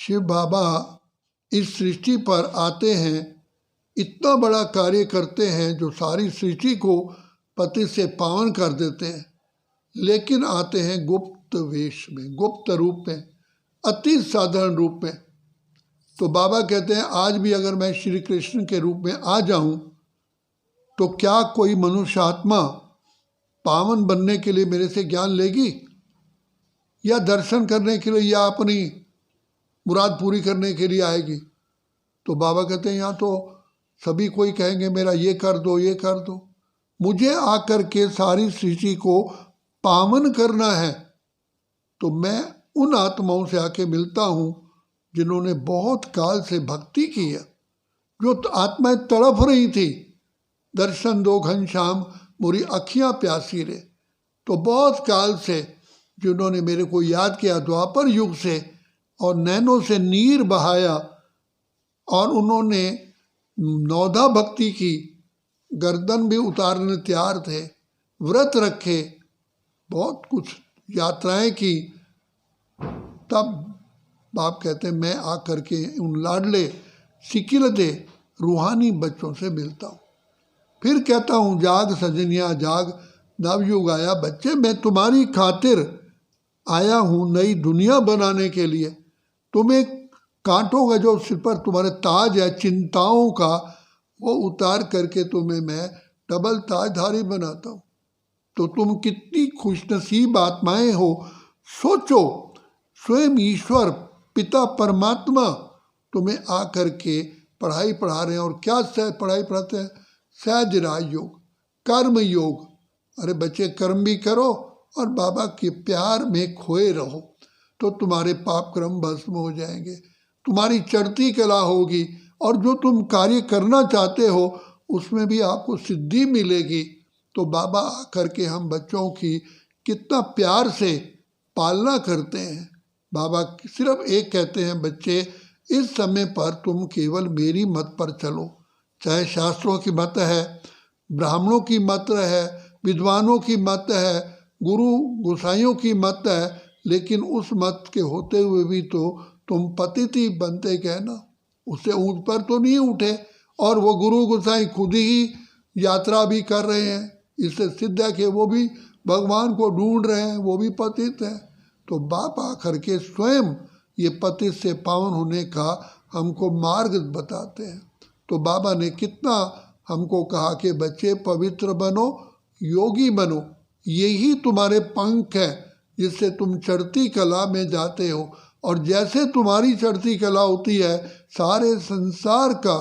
शिव बाबा इस सृष्टि पर आते हैं, इतना बड़ा कार्य करते हैं जो सारी सृष्टि को पति से पावन कर देते हैं, लेकिन आते हैं गुप्त वेश में, गुप्त रूप में, अति साधारण रूप में। तो बाबा कहते हैं आज भी अगर मैं श्री कृष्ण के रूप में आ जाऊं तो क्या कोई मनुष्य आत्मा पावन बनने के लिए मेरे से ज्ञान लेगी, या दर्शन करने के लिए, या अपनी मुराद पूरी करने के लिए आएगी? तो बाबा कहते हैं यहाँ तो सभी कोई कहेंगे मेरा ये कर दो, ये कर दो। मुझे आकर के सारी सृष्टि को पावन करना है। तो मैं उन आत्माओं से आके मिलता हूँ जिन्होंने बहुत काल से भक्ति की है, जो आत्माएं तड़प रही थी, दर्शन दो घनश्याम मोरी अखियाँ प्यासी रे। तो बहुत काल से जिन्होंने मेरे को याद किया द्वापर युग से, और नैनों से नीर बहाया, और उन्होंने नौधा भक्ति की, गर्दन भी उतारने तैयार थे, व्रत रखे, बहुत कुछ यात्राएं की। तब बाप कहते हैं मैं आकर के उन लाडले सिकिलदे रूहानी बच्चों से मिलता हूँ। फिर कहता हूँ जाग सजनिया जाग, नवयुग आया बच्चे, मैं तुम्हारी खातिर आया हूँ नई दुनिया बनाने के लिए। तुम्हें कांटों का जो सिर पर तुम्हारे ताज है चिंताओं का, वो उतार करके तुम्हें मैं डबल ताजधारी बनाता हूँ। तो तुम कितनी खुशनसीब आत्माएं हो। सोचो, स्वयं ईश्वर पिता परमात्मा तुम्हें आकर के पढ़ाई पढ़ा रहे हैं। और क्या पढ़ाई पढ़ाते हैं? सहज राज योग, कर्म योग। अरे बच्चे कर्म भी करो और बाबा के प्यार में खोए रहो, तो तुम्हारे पाप कर्म भस्म हो जाएंगे, तुम्हारी चढ़ती कला होगी, और जो तुम कार्य करना चाहते हो उसमें भी आपको सिद्धि मिलेगी। तो बाबा आकर के हम बच्चों की कितना प्यार से पालना करते हैं। बाबा सिर्फ एक कहते हैं, बच्चे इस समय पर तुम केवल मेरी मत पर चलो। चाहे शास्त्रों की मत है, ब्राह्मणों की मत है, विद्वानों की मत है, गुरु गोसाइयों की मत है, लेकिन उस मत के होते हुए भी तो तुम पतित बनते गए ना, उससे ऊंच पर तो नहीं उठे। और वो गुरु गोसाई खुद ही यात्रा भी कर रहे हैं, इससे सिद्ध है कि वो भी भगवान को ढूंढ रहे हैं, वो भी पतित है। तो बाप आकर के स्वयं ये पतित से पावन होने का हमको मार्ग बताते हैं। तो बाबा ने कितना हमको कहा कि बच्चे पवित्र बनो, योगी बनो, यही तुम्हारे पंख है जिससे तुम चढ़ती कला में जाते हो। और जैसे तुम्हारी चढ़ती कला होती है, सारे संसार का,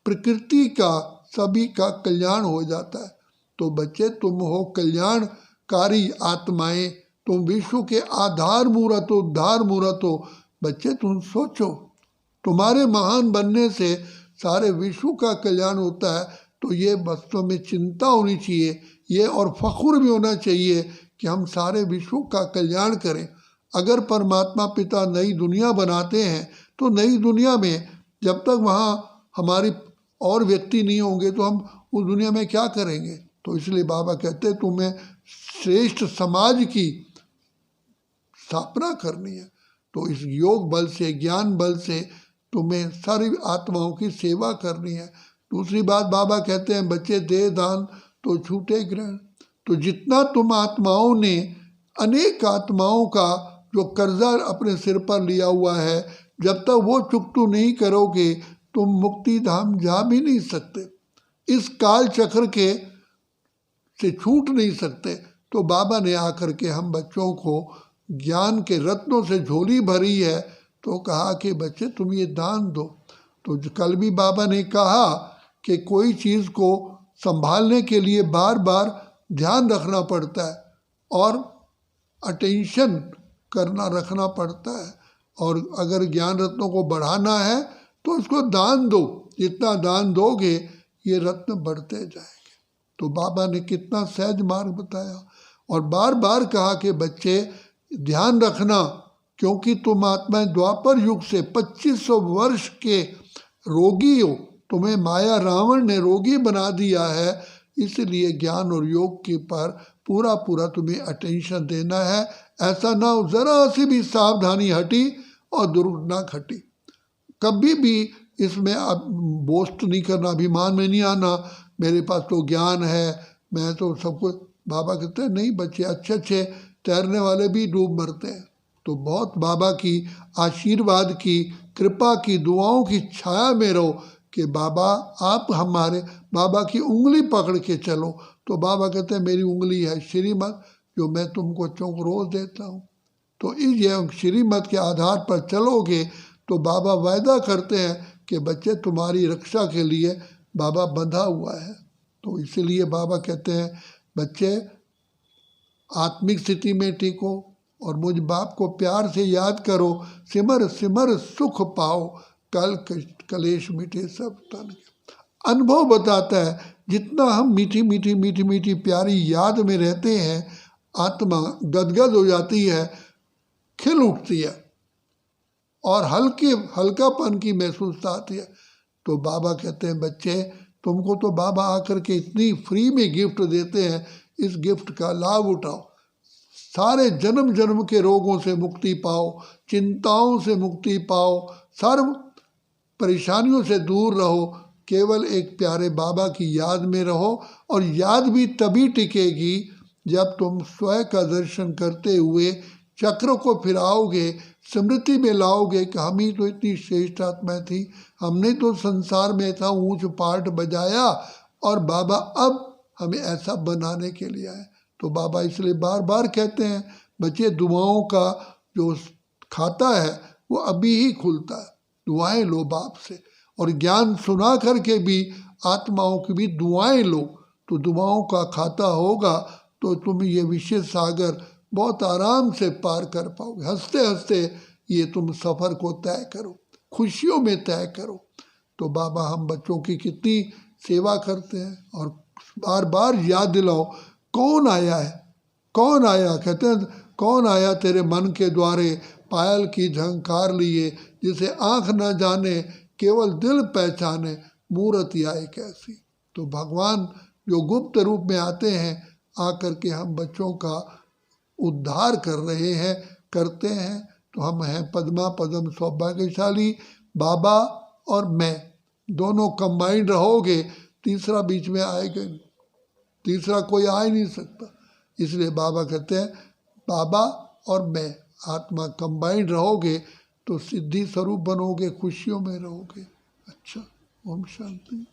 प्रकृति का, सभी का कल्याण हो जाता है। तो बच्चे तुम हो कल्याणकारी आत्माएं, तुम विश्व के आधार मूर्त हो, उद्धार मूर्त हो। बच्चे तुम सोचो, तुम्हारे महान बनने से सारे विश्व का कल्याण होता है। तो ये वास्तव में चिंता होनी चाहिए, ये और फख्र भी होना चाहिए कि हम सारे विश्व का कल्याण करें। अगर परमात्मा पिता नई दुनिया बनाते हैं तो नई दुनिया में जब तक वहाँ हमारी और व्यक्ति नहीं होंगे तो हम उस दुनिया में क्या करेंगे। तो इसलिए बाबा कहते हैं तुम्हें श्रेष्ठ समाज की स्थापना करनी है। तो इस योग बल से, ज्ञान बल से तुम्हें सारी आत्माओं की सेवा करनी है। दूसरी बात बाबा कहते हैं बच्चे दे दान तो छूटे ग्रहण। तो जितना तुम आत्माओं ने अनेक आत्माओं का जो कर्जा अपने सिर पर लिया हुआ है, जब तक वो चुकतू नहीं करोगे तुम मुक्ति धाम जा भी नहीं सकते, इस काल चक्र के से छूट नहीं सकते। तो बाबा ने आकर के हम बच्चों को ज्ञान के रत्नों से झोली भरी है, तो कहा कि बच्चे तुम ये दान दो। तो कल भी बाबा ने कहा कि कोई चीज़ को संभालने के लिए बार बार ध्यान रखना पड़ता है और अटेंशन करना रखना पड़ता है। और अगर ज्ञान रत्नों को बढ़ाना है तो इसको दान दो, जितना दान दोगे ये रत्न बढ़ते जाएंगे। तो बाबा ने कितना सहज मार्ग बताया और बार बार कहा कि बच्चे ध्यान रखना, क्योंकि तुम आत्मा द्वापर युग से 2500 वर्ष के रोगी हो, तुम्हें माया रावण ने रोगी बना दिया है। इसलिए ज्ञान और योग के पर पूरा पूरा तुम्हें अटेंशन देना है। ऐसा ना हो ज़रा सी भी सावधानी हटी और दुर्घटना घटी। कभी भी इसमें अब बोस्ट नहीं करना, अभिमान में नहीं आना, मेरे पास तो ज्ञान है, मैं तो सब कुछ। बाबा कहते हैं नहीं बच्चे, अच्छे अच्छे तैरने वाले भी डूब मरते हैं। तो बहुत बाबा की आशीर्वाद की, कृपा की, दुआओं की छाया में रहो कि बाबा आप हमारे, बाबा की उंगली पकड़ के चलो। तो बाबा कहते हैं मेरी उंगली है श्रीमत, जो मैं तुमको चौक रोज देता हूँ। तो इस श्रीमत के आधार पर चलोगे तो बाबा वायदा करते हैं कि बच्चे तुम्हारी रक्षा के लिए बाबा बंधा हुआ है। तो इसलिए बाबा कहते हैं बच्चे आत्मिक स्थिति में टिको और मुझ बाप को प्यार से याद करो, सिमर सिमर सुख पाओ, कल कलेश मिटे सब तन के। अनुभव बताता है जितना हम मीठी मीठी मीठी मीठी प्यारी याद में रहते हैं, आत्मा गदगद हो जाती है, खिल उठती है और हल्कापन की महसूस आती है। तो बाबा कहते हैं बच्चे तुमको तो बाबा आकर के इतनी फ्री में गिफ्ट देते हैं, इस गिफ्ट का लाभ उठाओ, सारे जन्म जन्म के रोगों से मुक्ति पाओ, चिंताओं से मुक्ति पाओ, सर्व परेशानियों से दूर रहो, केवल एक प्यारे बाबा की याद में रहो। और याद भी तभी टिकेगी जब तुम स्वयं का दर्शन करते हुए चक्र को फिराओगे, स्मृति में लाओगे कि हम ही तो इतनी श्रेष्ठ आत्मा थी, हमने तो संसार में था ऊंच पाठ बजाया और बाबा अब हमें ऐसा बनाने के लिए आए। तो बाबा इसलिए बार बार कहते हैं बच्चे दुआओं का जो खाता है वो अभी ही खुलता है, दुआएं लो बाप से, और ज्ञान सुना करके भी आत्माओं की भी दुआएं लो, तो दुआओं का खाता होगा तो तुम ये विशेष सागर बहुत आराम से पार कर पाओगे। हंसते हंसते ये तुम सफ़र को तय करो, खुशियों में तय करो। तो बाबा हम बच्चों की कितनी सेवा करते हैं और बार बार याद दिलाओ कौन आया है, कौन आया, कहते हैं कौन आया तेरे मन के द्वारे, पायल की झंकार लिए, जिसे आँख न जाने केवल दिल पहचाने, मूर्ति आए कैसी। तो भगवान जो गुप्त रूप में आते हैं आकर के हम बच्चों का उद्धार कर रहे हैं, करते हैं। तो हम हैं पद्मा पद्म सौभाग्यशाली, बाबा और मैं दोनों कंबाइंड रहोगे, तीसरा बीच में आएगा, तीसरा कोई आ ही नहीं सकता। इसलिए बाबा कहते हैं बाबा और मैं आत्मा कंबाइंड रहोगे तो सिद्धि स्वरूप बनोगे, खुशियों में रहोगे। अच्छा, ओम शांति।